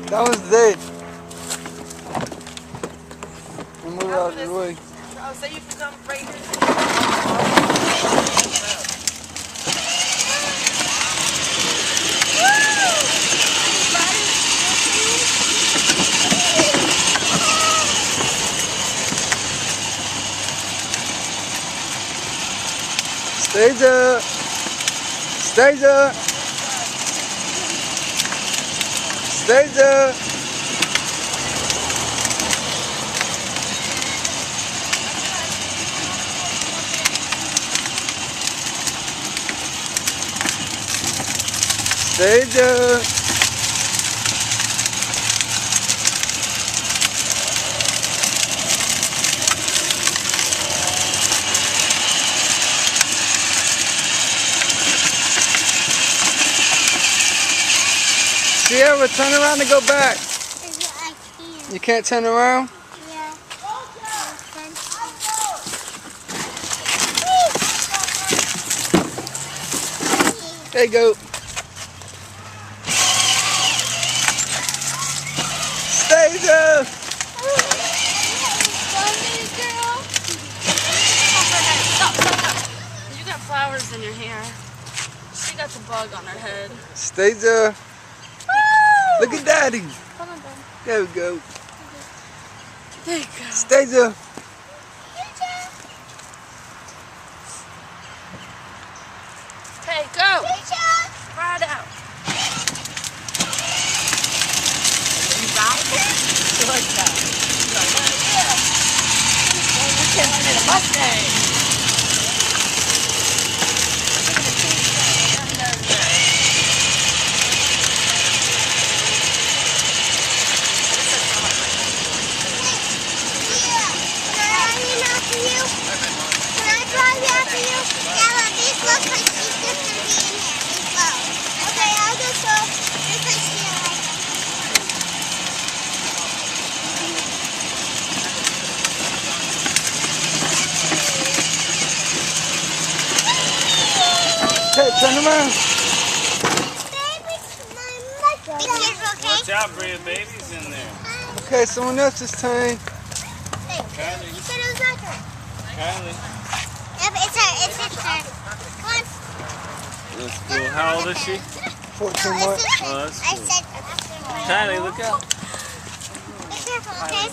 That one's dead. We'll move out of the way. Oh, so you can come right here. Anastasia! Anastasia! Anastasia! Anastasia! Sierra, turn around and go back. I can't. You can't turn around? Yeah. There you go. Anastasia! You got flowers in your hair. She got the bug on her head. Anastasia! Look at Daddy. Hold on, Dad. There we go. There you go. Anastasia! Hey, go. Ride out. You got it? You like that? Yeah. We're killing in a Mustang. Hey, turn around. Watch out, Bria, baby's in there. Okay, someone else's turn. Kylie. You said it was my turn. Kylie. Yep, it's her turn. Come on. That's cool. How old is she? 14 No, more. it's her turn. Oh, that's I cool. said Kylie, look out. be careful, okay?